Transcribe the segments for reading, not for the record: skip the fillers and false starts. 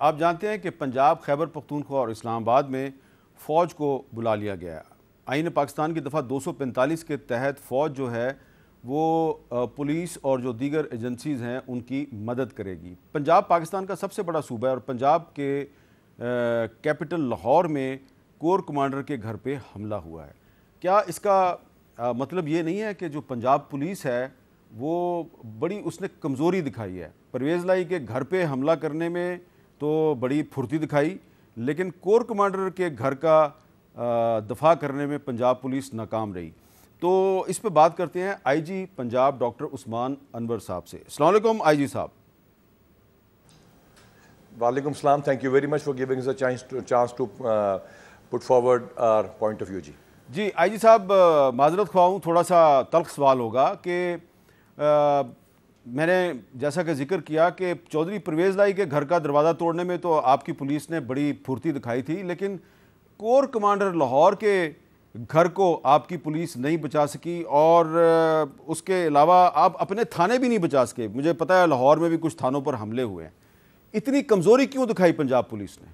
آپ جانتے ہیں کہ پنجاب، خیبر پختونخوا اور اسلام آباد میں فوج کو بلا لیا گیا ہے۔ آئین پاکستان کی دفعہ 245 کے تحت فوج جو ہے وہ پولیس اور جو دیگر ایجنسیز ہیں ان کی مدد کرے گی۔ پنجاب پاکستان کا سب سے بڑا صوبہ ہے اور پنجاب کے کیپٹل لاہور میں کور کمانڈر کے گھر پہ حملہ ہوا ہے۔ کیا اس کا مطلب یہ نہیں ہے کہ جو پنجاب پولیس ہے وہ بڑی اس نے کمزوری دکھائی ہے؟ پرویز لائی کے گھر پہ حملہ کرنے میں تو بڑی پھرتی دکھائی، لیکن کور کمانڈر کے گھر کا دفاع کرنے میں پنجاب پولیس ناکام رہی۔ تو اس پہ بات کرتے ہیں آئی جی پنجاب ڈاکٹر عثمان انور صاحب سے۔ السلام علیکم آئی جی صاحب۔ وعلیکم السلام، thank you very much for giving us a chance to put forward our point of view جی۔ جی آئی جی صاحب، معذرت خواہ ہوں، تھوڑا سا تلخ سوال ہوگا کہ میں نے جیسا کہ ذکر کیا کہ چودھری پرویز لائی کے گھر کا دروازہ توڑنے میں تو آپ کی پولیس نے بڑی پھرتی دکھائی تھی، لیکن کور کمانڈر لاہور کے گھر کو آپ کی پولیس نہیں بچا سکی، اور اس کے علاوہ آپ اپنے تھانے بھی نہیں بچا سکے۔ مجھے پتہ ہے لاہور میں بھی کچھ تھانوں پر حملے ہوئے ہیں۔ اتنی کمزوری کیوں دکھائی پنجاب پولیس نے؟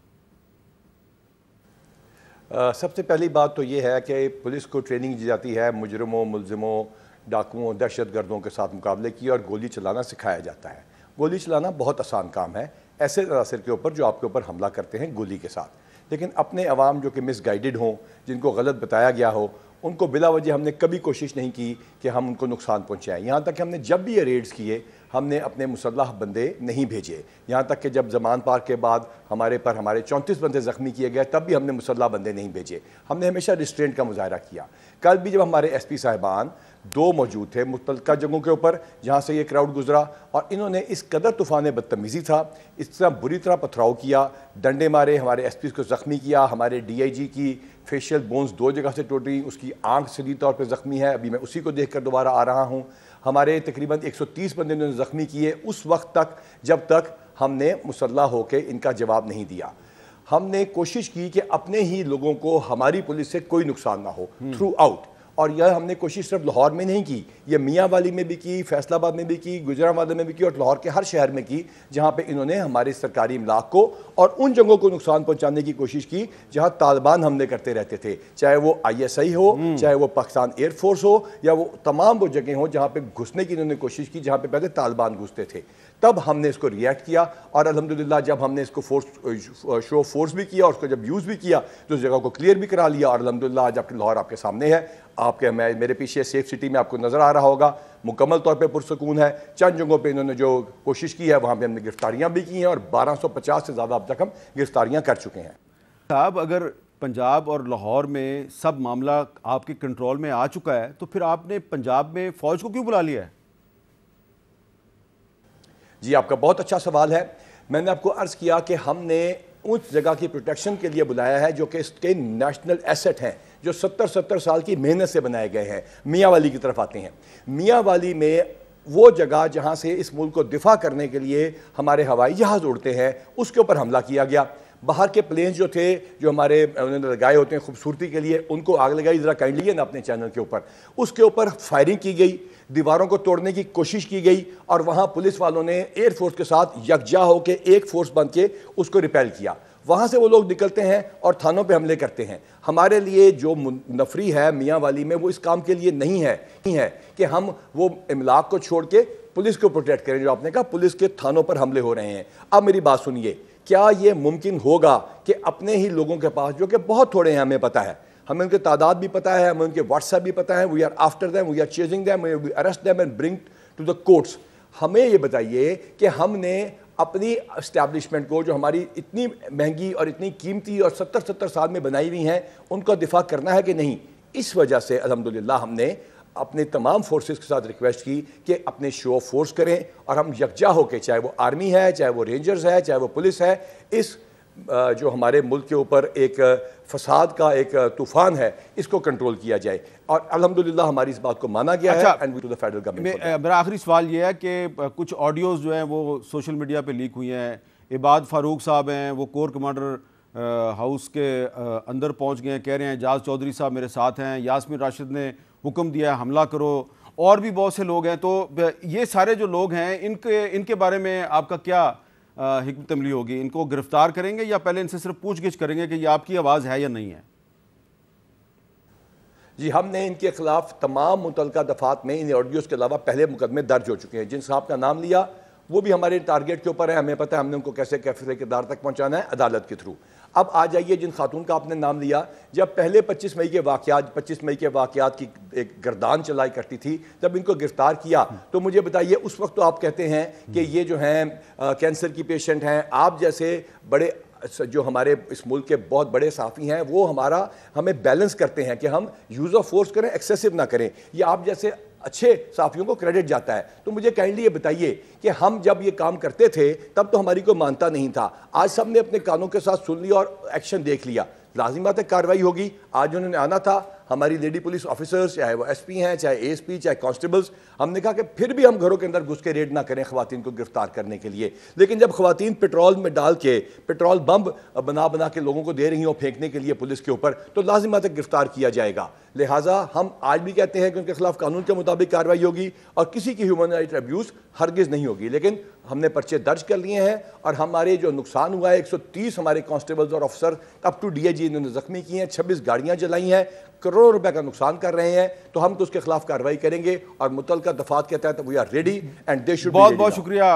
سب سے پہلی بات تو یہ ہے کہ پولیس کو ٹریننگ دی جاتی ہے مجرموں، ملزموں، ڈاکوؤں، دہشت گردوں کے ساتھ مقابلے کی، اور گولی چلانا سکھایا جاتا ہے۔ گولی چلانا بہت آسان کام ہے ایسے عناصر کے اوپر جو آپ کے اوپر حملہ کرتے ہیں گولی کے ساتھ، لیکن اپنے عوام جو کہ مس گائیڈڈ ہوں، جن کو غلط بتایا گیا ہو، ان کو بلا وجہ ہم نے کبھی کوشش نہیں کی کہ ہم ان کو نقصان پہنچائیں۔ یہاں تک کہ ہم نے جب بھی یہ ریڈز کیے ہم نے اپنے مسلح بندے نہیں بھیجے، یہاں تک کہ جب زمان پارک کے بعد ہمارے 34 بندے زخمی کیے گئے تب بھی ہم نے مسلح بندے نہیں بھیجے۔ ہم نے ہمیشہ ریسٹرینٹ کا مظاہرہ کیا۔ کل بھی جب ہمارے ایس پی صاحبان 2 موجود تھے متعلقہ جگہوں کے اوپر جہاں سے یہ کراؤڈ گزرا، اور انہوں نے اس قدر طوفان بدتمیزی تھا، اس طرح بری طرح پتھراؤ کیا، ڈنڈے مارے، ہمارے ایس پی کو زخمی کیا، ہمارے ڈی آئی جی کی فیشیل بونز 2 جگہ سے ٹوٹی، اس کی آنکھ شدید طور پہ زخمی ہے، ابھی میں اسی کو دیکھ کر دوبارہ آ رہا ہوں۔ ہمارے تقریباً 130 بندے انہوں نے زخمی کیے اس وقت تک جب تک ہم نے مسلح ہو کے ان کا جواب نہیں دیا۔ ہم نے کوشش کی کہ اپنے ہی لوگوں کو ہماری پولیس سے کوئی نقصان نہ ہو تھرو آؤٹ، اور یہ ہم نے کوشش صرف لاہور میں نہیں کی، یہ میاں والی میں بھی کی، فیصل آباد میں بھی کی، گجرانوالہ میں بھی کی، اور لاہور کے ہر شہر میں کی جہاں پہ انہوں نے ہماری سرکاری املاک کو اور ان جگہوں کو نقصان پہنچانے کی کوشش کی جہاں طالبان حملے کرتے رہتے تھے، چاہے وہ آئی ایس آئی ہو، چاہے وہ پاکستان ایئر فورس ہو، یا وہ تمام وہ جگہیں ہوں جہاں پہ گھسنے کی انہوں نے کوشش کی جہاں پہ پہلے طالبان گھستے تھے۔ تب ہم نے اس کو ریئیکٹ کیا، اور الحمدللہ جب ہم نے اس کو شو فورس بھی کیا اور اس کو جب یوز بھی کیا تو اس جگہ کو کلیئر بھی کرا لیا، اور الحمدللہ آج آپ کے لاہور آپ کے سامنے ہے، آپ کے میرے پیچھے سیف سٹی میں آپ کو نظر آ رہا ہوگا، مکمل طور پہ پرسکون ہے۔ چند جگہوں پہ انہوں نے جو کوشش کی ہے وہاں پہ ہم نے گرفتاریاں بھی کی ہیں، اور 1250 سے زیادہ اب تک ہم گرفتاریاں کر چکے ہیں۔ صاحب، اگر پنجاب اور لاہور میں سب معاملہ آپ کے کنٹرول میں آ چکا ہے تو پھر آپ نے پنجاب میں فوج کو کیوں بلا لیا ہے؟ جی آپ کا بہت اچھا سوال ہے۔ میں نے آپ کو عرض کیا کہ ہم نے اس جگہ کی پروٹیکشن کے لیے بلایا ہے جو کہ اس کے نیشنل ایسٹ ہیں، جو 70 سال کی محنت سے بنائے گئے ہیں۔ میاں والی کی طرف آتے ہیں۔ میاں والی میں وہ جگہ جہاں سے اس ملک کو دفاع کرنے کے لیے ہمارے ہوائی جہاز اڑتے ہیں، اس کے اوپر حملہ کیا گیا۔ باہر کے پلینز جو تھے جو ہمارے انہوں نے لگائے ہوتے ہیں خوبصورتی کے لیے، ان کو آگ لگائی، ذرا کائنڈلی نا اپنے چینل کے اوپر، اس کے اوپر فائرنگ کی گئی، دیواروں کو توڑنے کی کوشش کی گئی، اور وہاں پولیس والوں نے ایئر فورس کے ساتھ یکجا ہو کے ایک فورس بن کے اس کو ریپیل کیا۔ وہاں سے وہ لوگ نکلتے ہیں اور تھانوں پہ حملے کرتے ہیں۔ ہمارے لیے جو نفری ہے میاں والی میں وہ اس کام کے لیے نہیں ہے کہ ہم وہ املاک کو چھوڑ کے پولیس کو پروٹیکٹ کریں، جو آپ نے کہا پولیس کے تھانوں پر حملے ہو رہے ہیں۔ اب میری بات سنیے، کیا یہ ممکن ہوگا کہ اپنے ہی لوگوں کے پاس جو کہ بہت تھوڑے ہیں، ہمیں پتہ ہے، ہمیں ان کی تعداد بھی پتہ ہے، ہمیں ان کے واٹس ایپ بھی پتہ ہے، we are after them, we are chasing them, we arrest them and bring to the courts, ہمیں یہ بتائیے کہ ہم نے اپنی اسٹیبلشمنٹ کو جو ہماری اتنی مہنگی اور اتنی قیمتی اور 70 سال میں بنائی ہوئی ہیں ان کا دفاع کرنا ہے کہ نہیں؟ اس وجہ سے الحمدللہ ہم نے اپنے تمام فورسز کے ساتھ ریکویسٹ کی کہ اپنے شو آف فورس کریں، اور ہم یکجا ہو کے، چاہے وہ آرمی ہے، چاہے وہ رینجرز ہے، چاہے وہ پولیس ہے، اس جو ہمارے ملک کے اوپر ایک فساد کا ایک طوفان ہے اس کو کنٹرول کیا جائے، اور الحمدللہ ہماری اس بات کو مانا گیا ہے۔ میرا آخری سوال یہ ہے کہ کچھ آڈیوز جو ہیں وہ سوشل میڈیا پہ لیک ہوئی ہیں، عباد فاروق صاحب ہیں وہ کور کمانڈر ہاؤس کے اندر پہنچ گئے ہیں، کہہ رہے ہیں اعجاز چودھری صاحب میرے ساتھ ہیں، یاسمین راشد نے حکم دیا ہے حملہ کرو، اور بھی بہت سے لوگ ہیں۔ تو یہ سارے جو لوگ ہیں ان کے بارے میں آپ کا کیا حکمت عملی ہوگی؟ ان کو گرفتار کریں گے یا پہلے ان سے صرف پوچھ گچھ کریں گے کہ یہ آپ کی آواز ہے یا نہیں ہے؟ جی، ہم نے ان کے خلاف تمام متعلقہ دفعات میں ان آڈیوز کے علاوہ پہلے مقدمے درج ہو چکے ہیں. جن صاحب کا نام لیا وہ بھی ہمارے ٹارگیٹ کے اوپر ہے. ہمیں پتہ ہے ہم نے ان کو کیسے کیفے کے دار تک پہنچانا ہے عدالت کے تھرو. اب آ جائیے جن خاتون کا آپ نے نام لیا، جب پہلے 25 مئی کے واقعات کی ایک گردان چلائی کرتی تھی، جب ان کو گرفتار کیا تو مجھے بتائیے اس وقت تو آپ کہتے ہیں کہ یہ جو ہیں کینسر کی پیشنٹ ہیں. آپ جیسے بڑے جو ہمارے اس ملک کے بہت بڑے صحافی ہیں وہ ہمیں بیلنس کرتے ہیں کہ ہم یوز آف فورس کریں، ایکسیسو نہ کریں. یہ آپ جیسے اچھے صحافیوں کو کریڈٹ جاتا ہے. تو مجھے کائنڈلی یہ بتائیے کہ ہم جب یہ کام کرتے تھے تب تو ہماری کوئی مانتا نہیں تھا. آج سب نے اپنے کانوں کے ساتھ سن لیا اور ایکشن دیکھ لیا. لازمی بات ہے کارروائی ہوگی. آج انہوں نے آنا تھا، ہماری لیڈی پولیس آفیسرز، چاہے وہ ایس پی ہیں، چاہے اے ایس پی، چاہے کانسٹیبلز، ہم نے کہا کہ پھر بھی ہم گھروں کے اندر گھس کے ریڈ نہ کریں خواتین کو گرفتار کرنے کے لیے. لیکن جب خواتین پیٹرول میں ڈال کے پیٹرول بم بنا کے لوگوں کو دے رہی ہوں پھینکنے کے لیے پولیس کے اوپر، تو لازم بات ہے گرفتار کیا جائے گا. لہٰذا ہم آج بھی کہتے ہیں کہ ان کے خلاف قانون کے مطابق کارروائی ہوگی اور کسی کی ہیومن رائٹ ابیوز ہرگز نہیں ہوگی. لیکن ہم نے پرچے درج کر لیے ہیں اور ہمارے جو نقصان ہوا ہے 130 ہمارے کانسٹیبلز اور افسر اپ ٹو ڈی اے جی انہوں نے زخمی کیے ہیں، 26 گاڑیاں جلائی ہیں، کروڑوں روپے کا نقصان کر رہے ہیں. تو ہم تو اس کے خلاف کارروائی کریں گے اور متعلقہ دفعات کے تحت we are ready and they should be ready. بہت شکریہ.